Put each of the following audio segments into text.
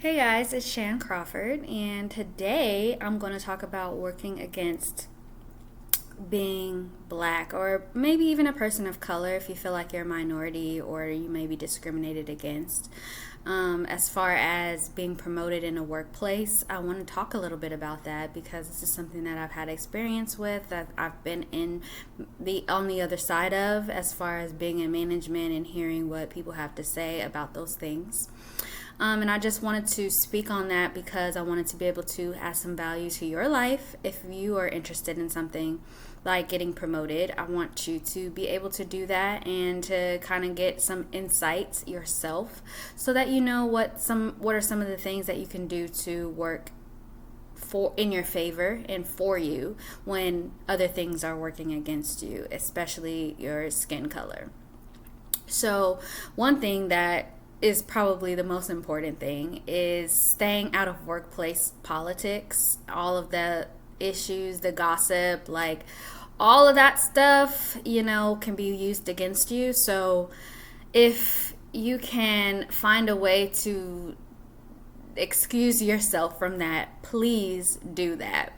Hey guys, it's Shan Crawford, and today I'm going to talk about working against being black or maybe even a person of color if you feel like you're a minority or you may be discriminated against. As far as being promoted in a workplace, I want to talk a little bit about that because this is something that I've had experience with, that I've been on the other side of, as far as being in management and hearing what people have to say about those things. And I just wanted to speak on that because I wanted to be able to add some value to your life. If you are interested in something like getting promoted, I want you to be able to do that and to kind of get some insights yourself so that you know what are some of the things that you can do to work for in your favor and for you when other things are working against you, especially your skin color. So one thing that is probably the most important thing is staying out of workplace politics, all of the issues, the gossip, like all of that stuff, can be used against you. So if you can find a way to excuse yourself from that, please do that.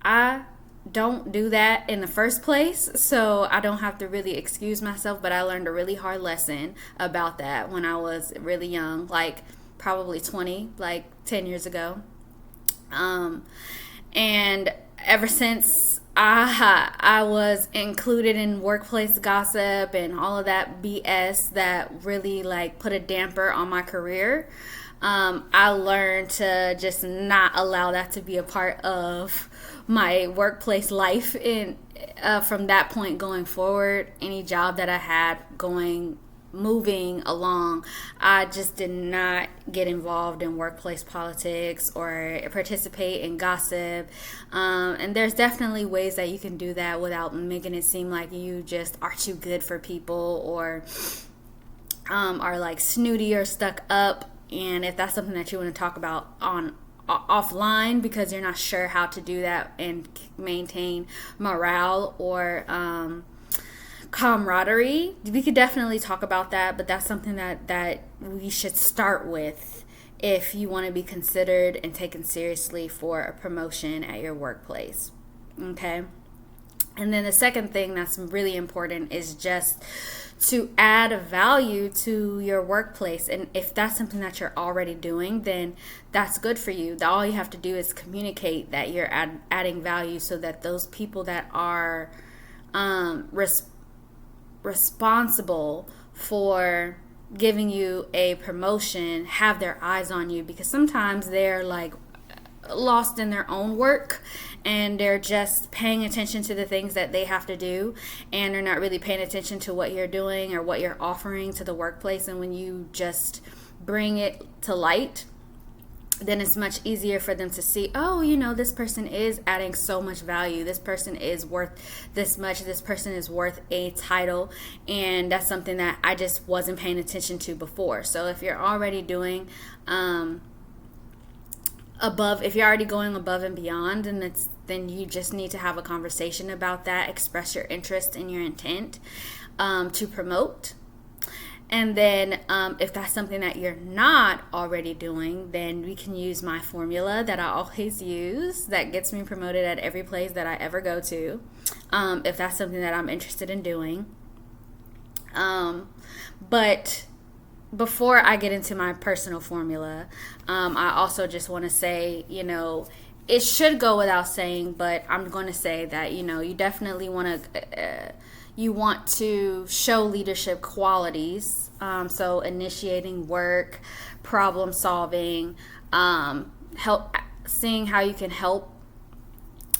I don't do that in the first place, so I don't have to really excuse myself, but I learned a really hard lesson about that when I was really young, like probably 20, like 10 years ago. And ever since I was included in workplace gossip and all of that BS that really like put a damper on my career, I learned to just not allow that to be a part of my workplace life. And from that point going forward, any job that I had moving along, I just did not get involved in workplace politics or participate in gossip. And there's definitely ways that you can do that without making it seem like you just are too good for people or are like snooty or stuck up. And if that's something that you want to talk about offline because you're not sure how to do that and maintain morale or camaraderie, we could definitely talk about that. But that's something that we should start with if you want to be considered and taken seriously for a promotion at your workplace. Okay. And then the second thing that's really important is just to add value to your workplace. And if that's something that you're already doing, then that's good for you. All you have to do is communicate that you're adding value so that those people that are responsible for giving you a promotion have their eyes on you, because sometimes they're like lost in their own work and they're just paying attention to the things that they have to do, and they're not really paying attention to what you're doing or what you're offering to the workplace. And when you just bring it to light, then it's much easier for them to see, oh, this person is adding so much value. This person is worth this much. This person is worth a title. And that's something that I just wasn't paying attention to before. So if you're already doing if you're already going above and beyond, then you just need to have a conversation about that, express your interest and your intent to promote. And then if that's something that you're not already doing, then we can use my formula that I always use that gets me promoted at every place that I ever go to, if that's something that I'm interested in doing. But before I get into my personal formula, I also just want to say, it should go without saying, but I'm going to say that, you definitely want to show leadership qualities. So initiating work, problem solving, seeing how you can help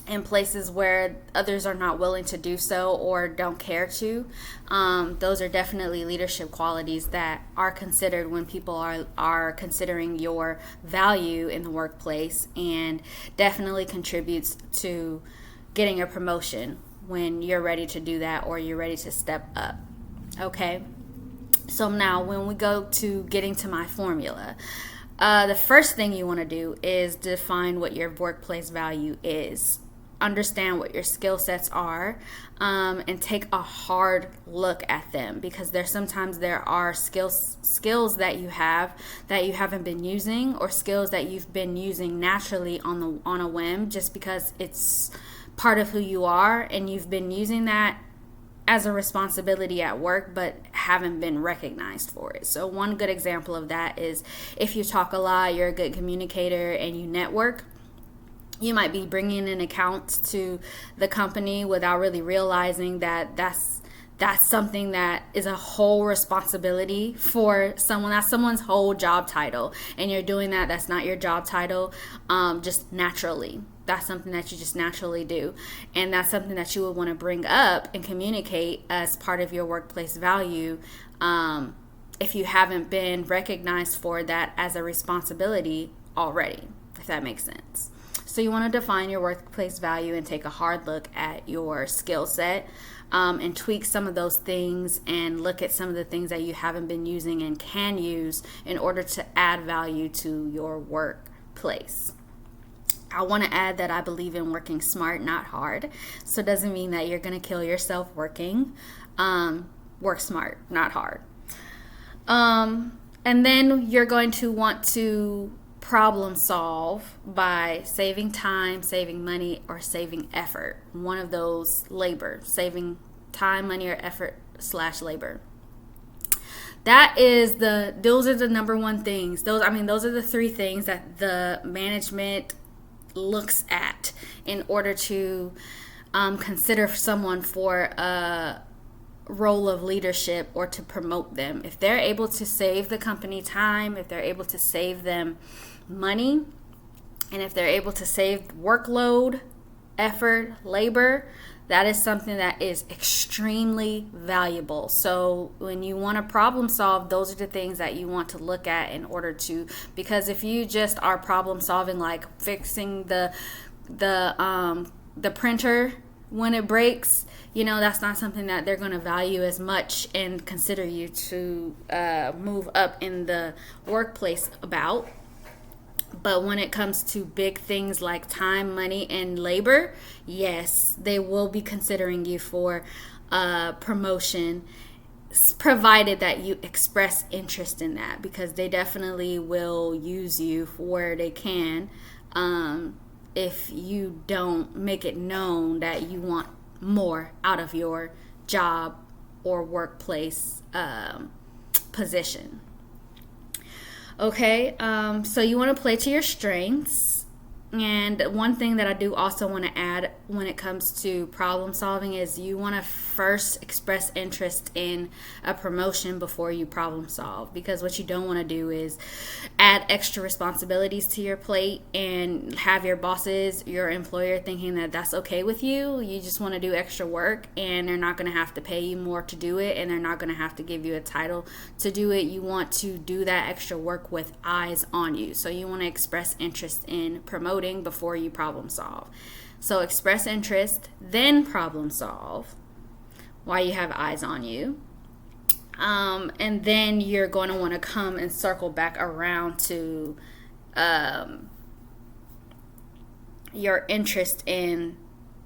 in places where others are not willing to do so or don't care to. Those are definitely leadership qualities that are considered when people are considering your value in the workplace, and definitely contributes to getting a promotion when you're ready to do that or you're ready to step up. Okay? So now when we go to getting to my formula, the first thing you want to do is define what your workplace value is. understand what your skill sets are, and take a hard look at them, because sometimes there are skills that you have that you haven't been using, or skills that you've been using naturally on a whim, just because it's part of who you are, and you've been using that as a responsibility at work, but haven't been recognized for it. So one good example of that is if you talk a lot, you're a good communicator, and you network, you might be bringing in accounts to the company without really realizing that that's something that is a whole responsibility for someone. That's someone's whole job title, and you're doing that's not your job title, just naturally. That's something that you just naturally do, and that's something that you would want to bring up and communicate as part of your workplace value, if you haven't been recognized for that as a responsibility already, if that makes sense. So you want to define your workplace value and take a hard look at your skill set, and tweak some of those things, and look at some of the things that you haven't been using and can use in order to add value to your workplace. I want to add that I believe in working smart, not hard. So it doesn't mean that you're going to kill yourself working. Work smart, not hard. And then you're going to want to problem solve by saving time, saving money, or saving effort. One of those, labor, saving time, money, or effort / labor. Those are the number one things. Those are the three things that the management looks at in order to consider someone for a role of leadership or to promote them. If they're able to save the company time, if they're able to save them money, and if they're able to save workload, effort, labor, that is something that is extremely valuable. So when you want to problem solve, those are the things that you want to look at in order to, because if you just are problem solving, like fixing the printer when it breaks, that's not something that they're going to value as much and consider you to move up in the workplace about. But when it comes to big things like time, money, and labor, yes, they will be considering you for promotion, provided that you express interest in that, because they definitely will use you where they can, if you don't make it known that you want more out of your job or workplace position. Okay, so you want to play to your strengths. And one thing that I do also want to add when it comes to problem solving is you want to first express interest in a promotion before you problem solve, because what you don't want to do is add extra responsibilities to your plate and have your bosses, your employer, thinking that that's okay with you. You just want to do extra work, and they're not going to have to pay you more to do it, and they're not going to have to give you a title to do it. You want to do that extra work with eyes on you. So you want to express interest in promoting before you problem solve. So express interest, then problem solve while you have eyes on you. And then you're going to want to come and circle back around to your interest in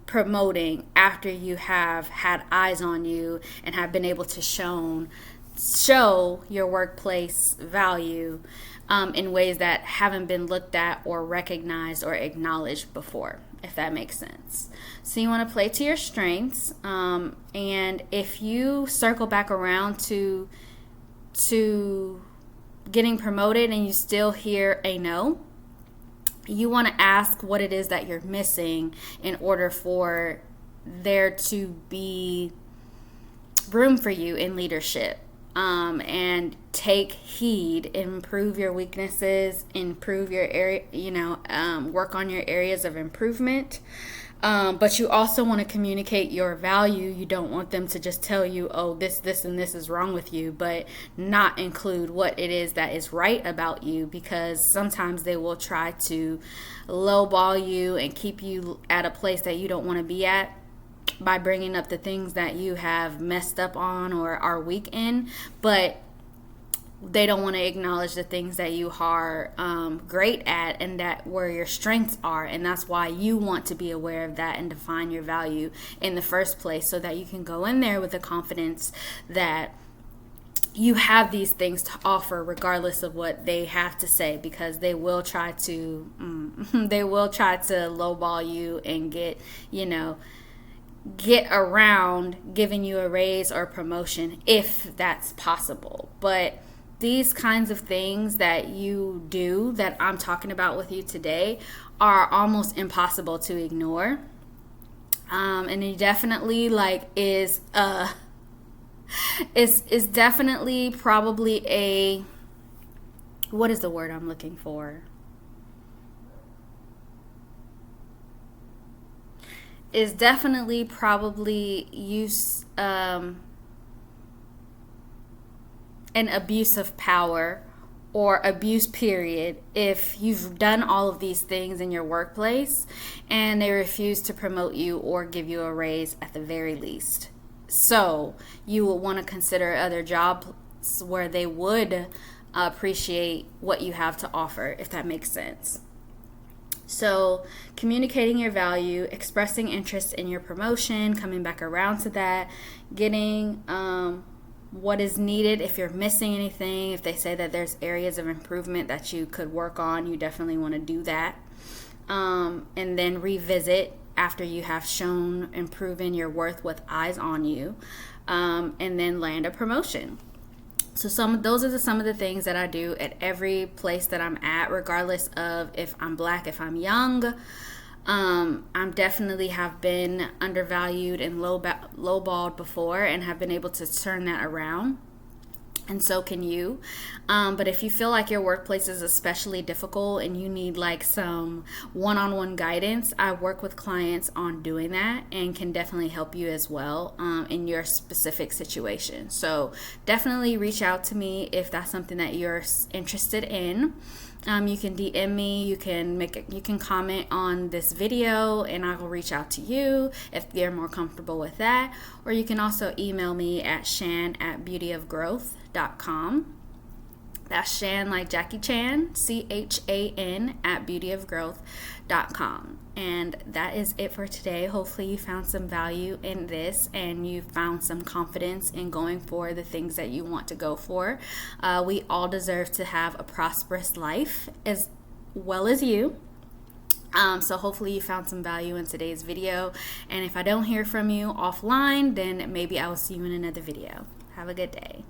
promoting after you have had eyes on you and have been able to show your workplace value in ways that haven't been looked at or recognized or acknowledged before, if that makes sense. So you want to play to your strengths, and if you circle back around to getting promoted and you still hear a no, you want to ask what it is that you're missing in order for there to be room for you in leadership. And take heed, improve your weaknesses, improve your area, work on your areas of improvement. But you also want to communicate your value. You don't want them to just tell you, oh, this, and this is wrong with you, but not include what it is that is right about you, because sometimes they will try to lowball you and keep you at a place that you don't want to be at, by bringing up the things that you have messed up on or are weak in. But they don't want to acknowledge the things that you are great at and that where your strengths are. And that's why you want to be aware of that and define your value in the first place, so that you can go in there with the confidence that you have these things to offer regardless of what they have to say, because they will try to lowball you and get around giving you a raise or promotion if that's possible. But these kinds of things that you do that I'm talking about with you today are almost impossible to ignore. And it definitely is definitely probably a, what is the word I'm looking for? Is definitely probably an abuse of power or abuse period if you've done all of these things in your workplace and they refuse to promote you or give you a raise at the very least. So you will want to consider other jobs where they would appreciate what you have to offer, if that makes sense. So communicating your value, expressing interest in your promotion, coming back around to that, getting what is needed. If you're missing anything, if they say that there's areas of improvement that you could work on, you definitely want to do that. And then revisit after you have shown and proven your worth with eyes on you, and then land a promotion. So those are some of the things that I do at every place that I'm at, regardless of if I'm black, if I'm young. I'm definitely have been undervalued and lowballed before and have been able to turn that around. And so can you. But if you feel like your workplace is especially difficult and you need like some one-on-one guidance, I work with clients on doing that and can definitely help you as well in your specific situation. So definitely reach out to me if that's something that you're interested in. You can DM me, you can comment on this video and I will reach out to you if you're more comfortable with that. Or you can also email me at shan@beautyofgrowth.com. That's Shan like Jackie Chan, CHAN @beautyofgrowth.com. And that is it for today. Hopefully you found some value in this and you found some confidence in going for the things that you want to go for. We all deserve to have a prosperous life as well as you. So hopefully you found some value in today's video. And if I don't hear from you offline, then maybe I will see you in another video. Have a good day.